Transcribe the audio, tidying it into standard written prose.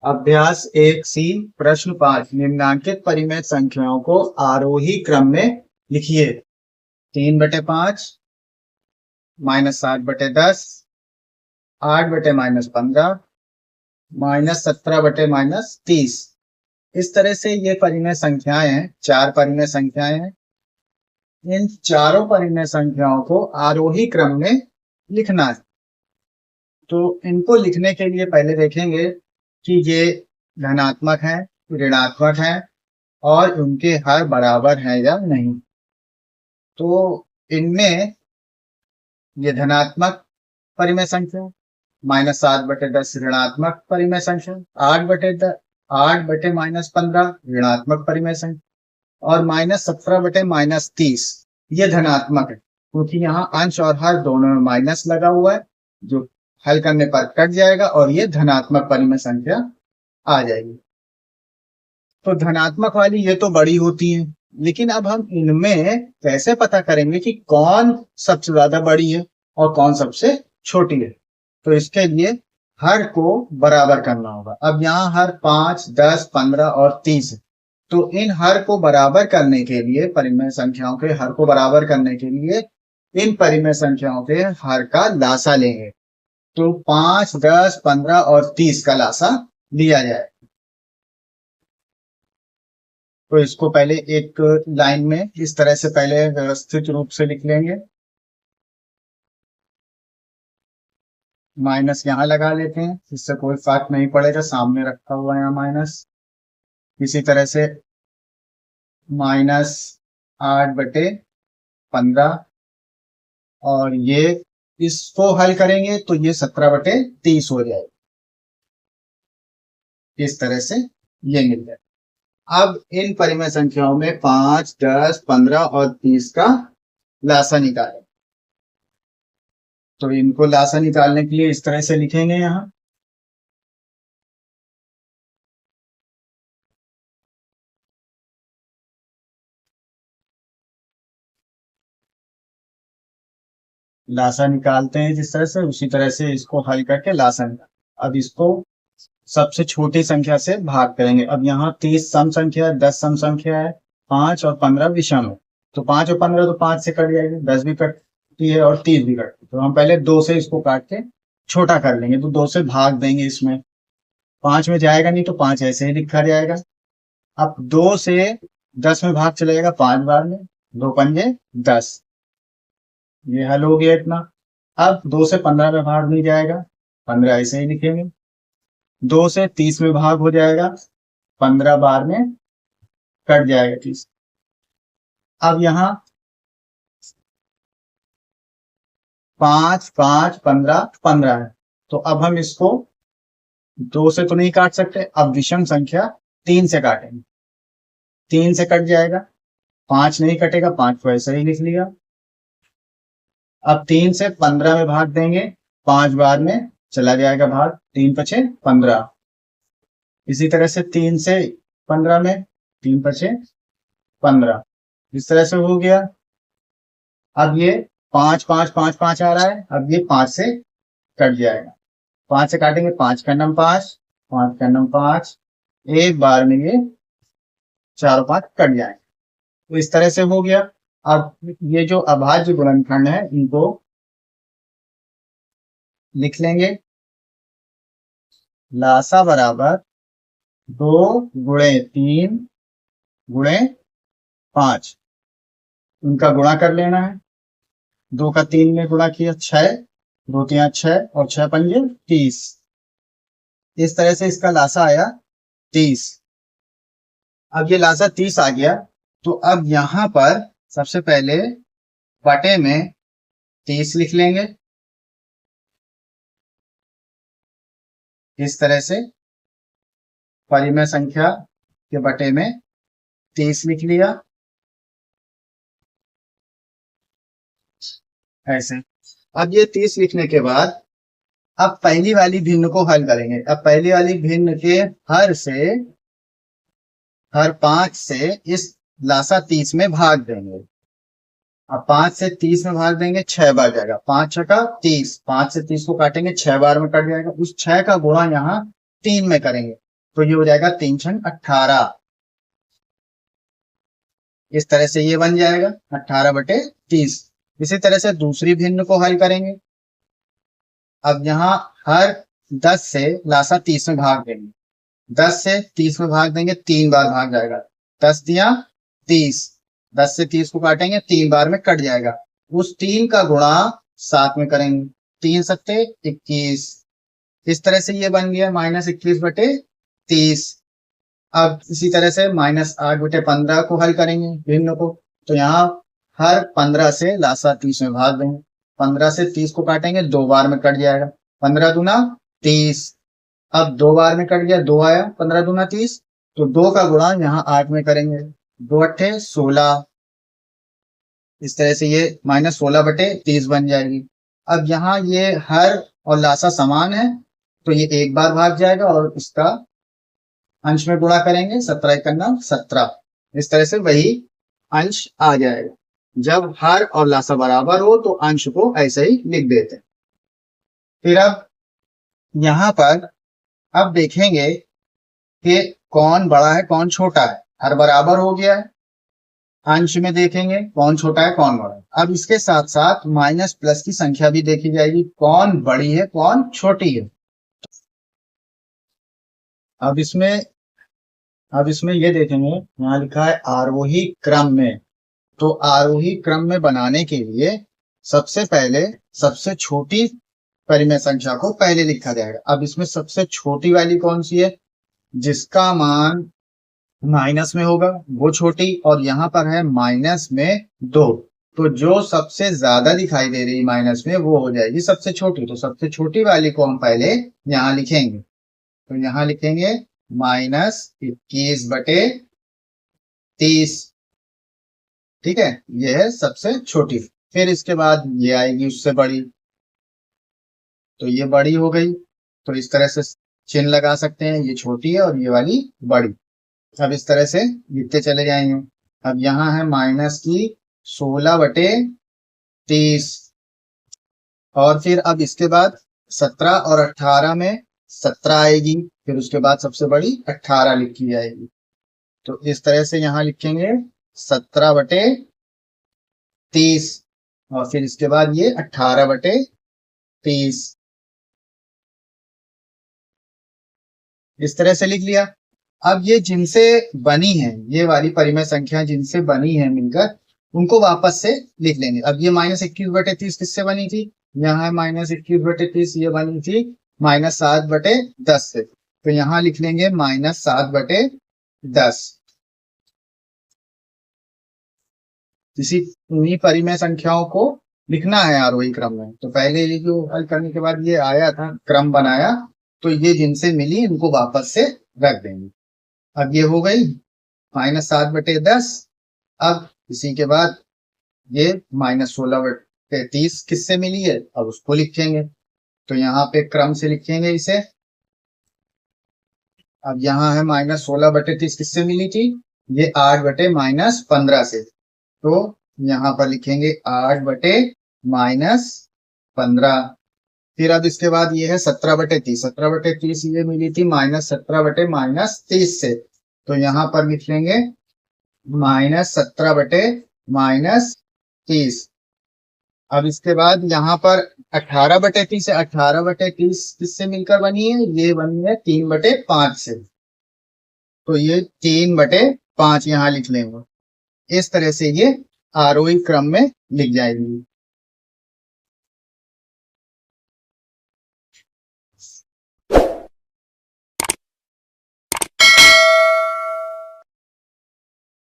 अभ्यास 1C प्रश्न 5 निम्नांकित परिमेय संख्याओं को आरोही क्रम में लिखिए। 3/5, -7/10, 8/-15, -17/-30। इस तरह से ये परिमेय संख्याएं हैं, 4 परिमेय संख्याएं हैं। इन चारों परिमेय संख्याओं को आरोही क्रम में लिखना है। तो इनको लिखने के लिए पहले देखेंगे कि ये धनात्मक है, ऋणात्मक है और उनके हर बराबर है या नहीं। तो इनमें ये धनात्मक परिमेय संख्या, -7/10 ऋणात्मक परिमेय संख्या, 8/-15 ऋणात्मक परिमेय संख्या और -17/-30 ये धनात्मक है, क्योंकि यहाँ अंश और हर दोनों में माइनस लगा हुआ है, जो हल करने पर कट जाएगा और ये धनात्मक परिमेय संख्या आ जाएगी। तो धनात्मक वाली ये तो बड़ी होती है, लेकिन अब हम इनमें कैसे पता करेंगे कि कौन सबसे ज्यादा बड़ी है और कौन सबसे छोटी है। तो इसके लिए हर को बराबर करना होगा। अब यहाँ हर 5, 10, 15 और 30 है। तो इन हर को बराबर करने के लिए, परिमेय संख्याओं के हर को बराबर करने के लिए इन परिमेय संख्याओं के हर का लासा लेंगे। तो 5, 10, 15 और 30 का लासा लिया जाए। तो इसको पहले एक लाइन में इस तरह से पहले व्यवस्थित रूप से लिख लेंगे। माइनस यहाँ लगा लेते हैं, इससे कोई फर्क नहीं पड़ेगा, सामने रखा हुआ है यहाँ माइनस। इसी तरह से -8/15 और ये इसको हल करेंगे तो ये 17/30 हो जाएगा। इस तरह से ये मिल जाए। अब इन परिमेय संख्याओं में 5, 10, 15 और 30 का लासा निकालें। तो इनको लासा निकालने के लिए इस तरह से लिखेंगे यहाँ। लासा निकालते हैं जिस तरह से, उसी तरह से इसको हल करके लासा निकाल। अब इसको सबसे छोटी संख्या से भाग करेंगे। अब यहाँ 30 सम संख्या है, 10 सम संख्या है, 5 और 15 विषम है। तो 5 और 15 तो 5 से कट जाएगी, 10 भी कटती है और 30 भी कटती है। तो हम पहले 2 से इसको काट के छोटा कर लेंगे, तो 2 से भाग देंगे। इसमें 5 में जाएगा नहीं तो 5 ऐसे ही लिखा जाएगा। अब 2 से 10 में भाग चलेगा 5 बार में, 2 पंजे 10। ये हल हो गया इतना। अब 2 से 15 में भाग नहीं जाएगा, 15 ऐसे ही लिखेंगे। 2 से 30 में भाग हो जाएगा, 15 बार में कट जाएगा 30। अब यहाँ 5, 5, 15, 15 है। तो अब हम इसको 2 से तो नहीं काट सकते, अब विषम संख्या 3 से काटेंगे। 3 से कट जाएगा, 5 नहीं कटेगा, 5 को ऐसे ही लिख लिया। अब 3 से 15 में भाग देंगे, 5 बार में चला जाएगा भाग, 3 पछे 15। इसी तरह से 3 से 15 में, 3 पछे 15। इस तरह से हो गया। अब ये 5, 5, 5, 5 आ रहा है, अब ये 5 से कट जाएगा। 5 से काटेंगे, 5 का नम 5, 5 का नम 5, एक बार में ये 4 5 कट जाएंगे। तो इस तरह से हो गया। अब ये जो अभाज्य गुणनखंड है इनको लिख लेंगे। लासा बराबर 2 गुणे 3 गुणे 5, उनका गुणा कर लेना है। 2 का 3 में गुणा किया 6, 2 3 6 और 6 पंजे 30। इस तरह से इसका लासा आया 30। अब ये लासा 30 आ गया, तो अब यहां पर सबसे पहले बटे में 30 लिख लेंगे। इस तरह से परिमेय संख्या के बटे में 30 लिख लिया, ऐसे। अब ये 30 लिखने के बाद अब पहली वाली भिन्न को हल करेंगे। अब पहली वाली भिन्न के हर 5 से इस लासा 30 में भाग देंगे। अब 5 से 30 में भाग देंगे, 6 बार जाएगा, 5 6 का 30, 5 से 30 को काटेंगे, 6 बार में कट जाएगा। उस 6 का गुणा यहाँ 3 में करेंगे, तो ये हो जाएगा 3 छंग 18। इस तरह से ये बन जाएगा 18/30। इसी तरह से दूसरी भिन्न को हल करेंगे। अब यहाँ हर 10 से लासा 30 में भाग देंगे। 10 से 30 में भाग देंगे, 3 बार भाग जाएगा। 10 दिया 30, 10 से 30 को काटेंगे, 3 बार में कट जाएगा। उस 3 का गुणा 7 में करेंगे, 3 सत्ते 21। इस तरह से ये बन गया -21/30। अब इसी तरह से -8/15 को हल करेंगे भिन्न को। तो यहाँ हर 15 से लासा 30 में भाग देंगे। 15 से 30 को काटेंगे, 2 बार में कट जाएगा। 15 दूना 30। अब 2 बार में कट गया, 2 आया, 15 दूना 30। तो 2 का गुणा यहाँ 8 में करेंगे, 2 अट्ठे 16। इस तरह से ये -16/30 बन जाएगी। अब यहाँ ये हर और लासा समान है, तो ये एक बार भाग जाएगा और इसका अंश में गुणा करेंगे, 17 एकन्ना 17। इस तरह से वही अंश आ जाएगा। जब हर और लासा बराबर हो तो अंश को ऐसे ही लिख देते हैं। फिर अब यहाँ पर अब देखेंगे कि कौन बड़ा है कौन छोटा है। हर बराबर हो गया है, अंश में देखेंगे कौन छोटा है कौन बड़ा है। अब इसके साथ साथ माइनस प्लस की संख्या भी देखी जाएगी, कौन बड़ी है कौन छोटी है। अब इसमें ये देखेंगे, यहाँ लिखा है आरोही क्रम में। तो आरोही क्रम में बनाने के लिए सबसे पहले सबसे छोटी परिमेय संख्या को पहले लिखा जाएगा। अब इसमें सबसे छोटी वाली कौन सी है, जिसका मान माइनस में होगा वो छोटी, और यहाँ पर है -2। तो जो सबसे ज्यादा दिखाई दे रही माइनस में वो हो जाएगी सबसे छोटी। तो सबसे छोटी वाली को हम पहले यहाँ लिखेंगे। तो यहाँ लिखेंगे -21/30। ठीक है, ये है सबसे छोटी। फिर इसके बाद ये आएगी उससे बड़ी, तो ये बड़ी हो गई। तो इस तरह से चिन्ह लगा सकते हैं, ये छोटी है और ये वाली बड़ी। अब इस तरह से लिखते चले जाएंगे। अब यहाँ है -16/30, और फिर अब इसके बाद 17 और 18 में 17 आएगी, फिर उसके बाद सबसे बड़ी 18 लिखी जाएगी। तो इस तरह से यहाँ लिखेंगे 17/30, और फिर इसके बाद ये 18/30। इस तरह से लिख लिया। अब ये जिनसे बनी है, ये वाली परिमेय संख्या जिनसे बनी है मिलकर, उनको वापस से लिख लेंगे। अब ये -21/30 किससे बनी थी, यहाँ है -21/30, ये बनी थी -7/10 से। तो यहाँ लिख लेंगे -7/10। इन्हीं परिमेय संख्याओं को लिखना है आरोही क्रम में। तो पहले ये जो हल करने के बाद ये आया था क्रम बनाया, तो ये जिनसे मिली इनको वापस से रख देंगे। अब ये हो गई -7/10। अब इसी के बाद ये -16/30 किससे मिली है, अब उसको लिखेंगे। तो यहाँ पे क्रम से लिखेंगे इसे। अब यहाँ है -16/30 किससे मिली थी, ये 8/-15 से। तो यहाँ पर लिखेंगे 8/-15। फिर अब इसके बाद ये है 17/30। 17/30 ये मिली थी -17/-30 से। तो यहाँ पर लिख लेंगे -17/-30। अब इसके बाद यहाँ पर 18/30 है। 18/30 किससे मिलकर बनी है, ये बनी है 3/5 से। तो ये 3/5 यहाँ लिख लेंगे। इस तरह से ये आरोही क्रम में लिख जाएगी।